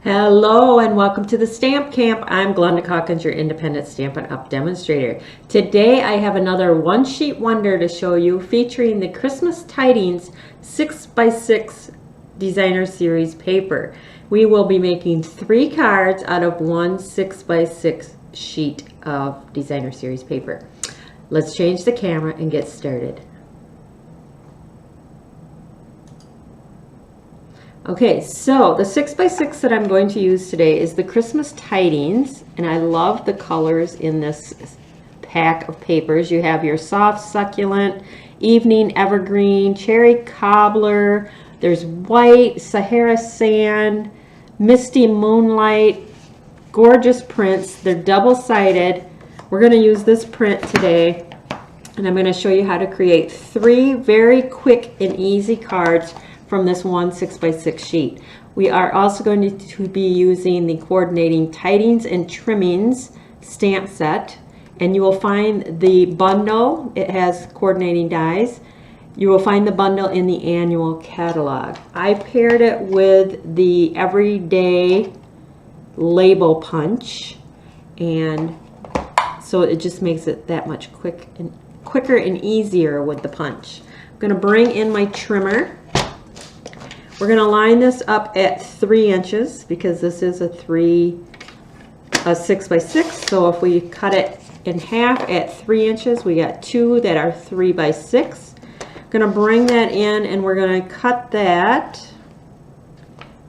Hello and welcome to the Stamp Camp. I'm Glenda Calkins, your independent Stampin' Up! Demonstrator. Today I have another one-sheet wonder to show you featuring the Christmas Tidings 6x6 Designer Series paper. We will be making 3 cards out of one 6x6 sheet of Designer Series paper. Let's change the camera and get started. Okay, so the 6x6 that I'm going to use today is the Christmas Tidings, and I love the colors in this pack of papers. You have your soft succulent, evening evergreen, cherry cobbler, there's white, Sahara sand, misty moonlight, gorgeous prints. They're double-sided. We're going to use this print today, and I'm going to show you how to create 3 very quick and easy cards from this one 6x6 sheet. We are also going to be using the coordinating Tidings and Trimmings stamp set, and you will find the bundle. It has coordinating dies. You will find the bundle in the annual catalog. I paired it with the everyday label punch, and so it just makes it that much quicker and easier with the punch. I'm going to bring in my trimmer. We're going to line this up at 3 inches because this is a 6x6. So if we cut it in half at 3 inches, we got 2 that are 3x6. I'm going to bring that in and we're going to cut that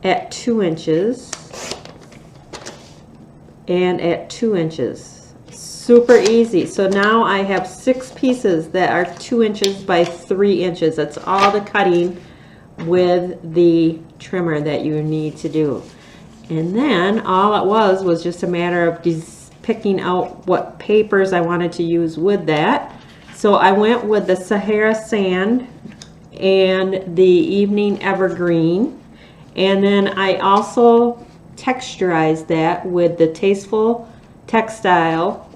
at 2 inches and at 2 inches. Super easy. So now I have 6 pieces that are 2 inches by 3 inches. That's all the cutting with the trimmer that you need to do. And then all it was just a matter of picking out what papers I wanted to use with that. So I went with the Sahara sand and the evening evergreen, and then I also texturized that with the Tasteful Textile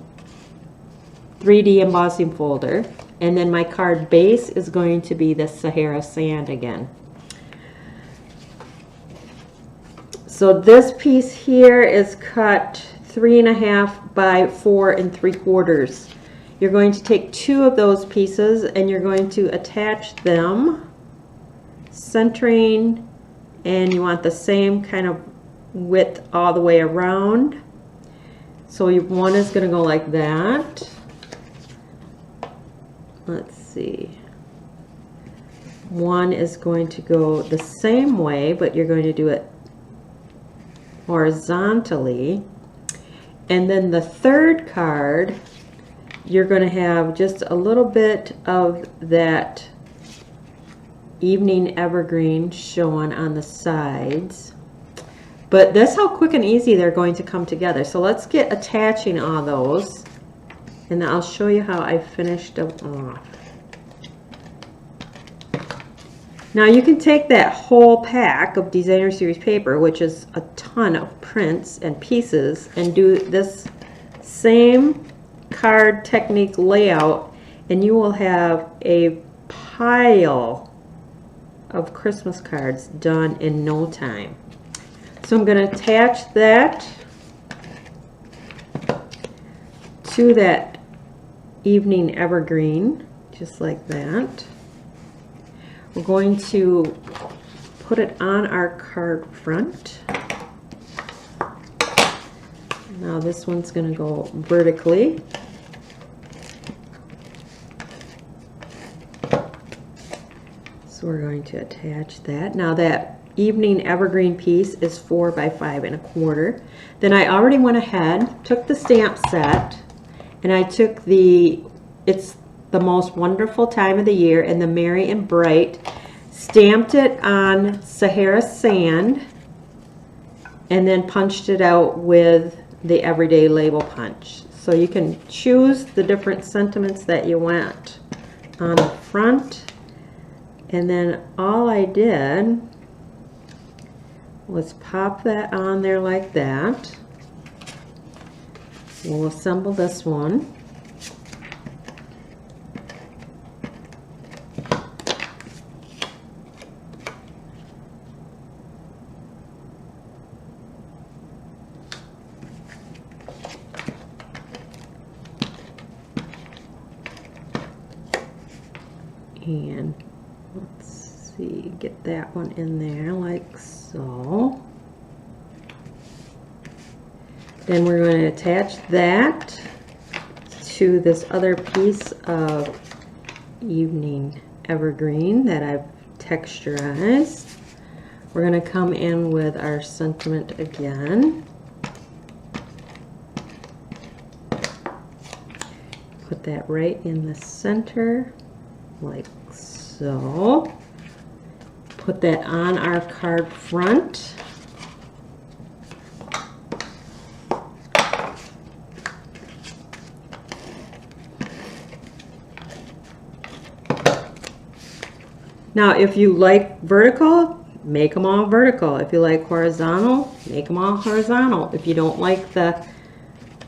3D embossing folder, and then my card base is going to be the Sahara sand again. So this piece here is cut 3.5 by 4 3/4. You're going to take 2 of those pieces and you're going to attach them, centering, and you want the same kind of width all the way around. So one is going to go like that. Let's see. One is going to go the same way, but you're going to do it horizontally. And then the third card, you're going to have just a little bit of that evening evergreen showing on the sides. But that's how quick and easy they're going to come together. So let's get attaching all those, and I'll show you how I finished them off. Now you can take that whole pack of Designer Series paper, which is a ton of prints and pieces, and do this same card technique layout, and you will have a pile of Christmas cards done in no time. So I'm going to attach that to that evening evergreen, just like that. We're going to put it on our card front. Now this one's going to go vertically. So we're going to attach that. Now that evening evergreen piece is 4 by 5 1/4. Then I already went ahead, took the stamp set, and I took it's the most wonderful time of the year and the merry and bright, stamped it on Sahara sand, and then punched it out with the everyday label punch. So you can choose the different sentiments that you want on the front. And then all I did was pop that on there like that. We'll assemble this one. And let's see, get that one in there like so. Then we're going to attach that to this other piece of evening evergreen that I've texturized. We're going to come in with our sentiment again. Put that right in the center, like so. Put that on our card front. Now, if you like vertical, make them all vertical. If you like horizontal, make them all horizontal. If you don't like the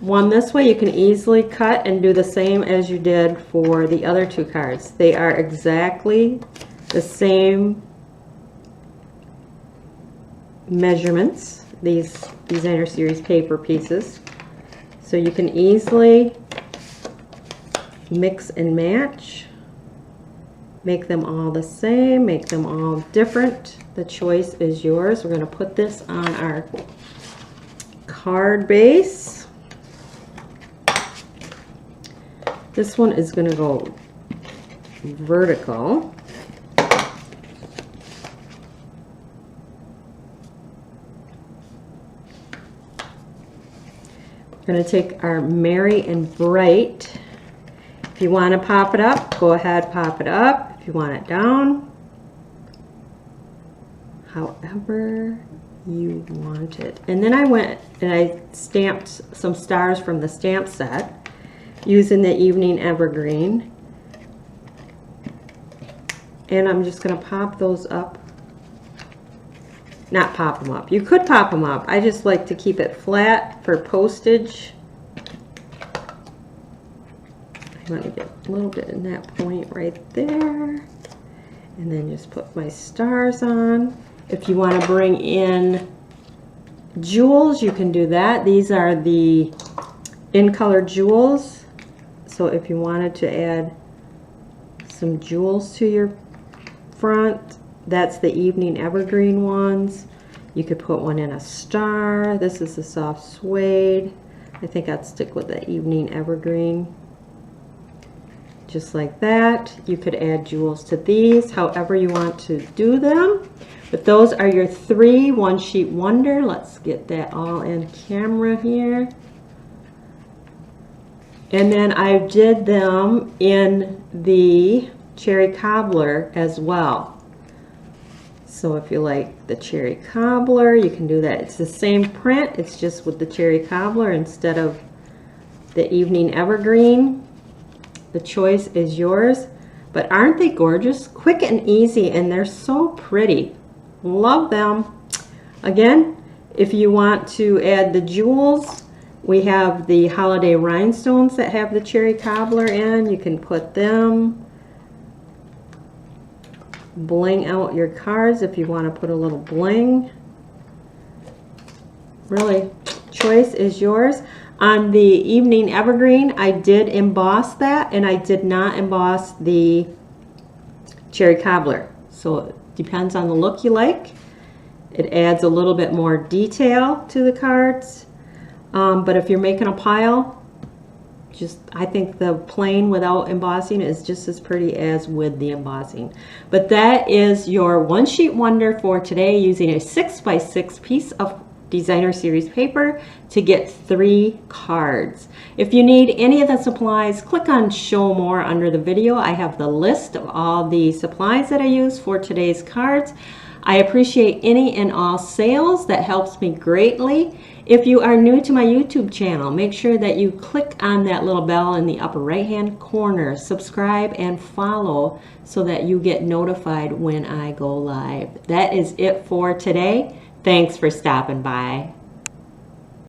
one this way, you can easily cut and do the same as you did for the other two cards. They are exactly the same measurements, these designer series paper pieces. So you can easily mix and match. Make them all the same, make them all different. The choice is yours. We're going to put this on our card base. This one is going to go vertical. We're going to take our Merry and Bright. If you want to pop it up, go ahead, pop it up. If you want it down, however you want it. And then I went and I stamped some stars from the stamp set using the evening evergreen. And I'm just going to pop those up. Not pop them up. You could pop them up. I just like to keep it flat for postage. I'm going to get a little bit in that point right there. And then just put my stars on. If you want to bring in jewels, you can do that. These are the in color jewels. So if you wanted to add some jewels to your front, that's the evening evergreen ones. You could put one in a star. This is the soft suede. I think I'd stick with the evening evergreen. Just like that. You could add jewels to these, however you want to do them. But those are your 3 one sheet wonder. Let's get that all in camera here. And then I did them in the cherry cobbler as well. So if you like the cherry cobbler, you can do that. It's the same print, it's just with the cherry cobbler instead of the evening evergreen. The choice is yours. But aren't they gorgeous? Quick and easy, and they're so pretty. Love them. Again, if you want to add the jewels, we have the holiday rhinestones that have the cherry cobbler in. You can put them. Bling out your cards if you want to put a little bling. Really, choice is yours. On the evening evergreen, I did emboss that, and I did not emboss the cherry cobbler. So it depends on the look you like. It adds a little bit more detail to the cards. But if you're making a pile, I think the plain without embossing is just as pretty as with the embossing. But that is your one sheet wonder for today, using a 6x6 piece of designer series paper to get 3 cards. If you need any of the supplies, click on show more under the video. I have the list of all the supplies that I use for today's cards. I appreciate any and all sales. That helps me greatly. If you are new to my YouTube channel, make sure that you click on that little bell in the upper right hand corner. Subscribe and follow so that you get notified when I go live. That is it for today. Thanks for stopping by.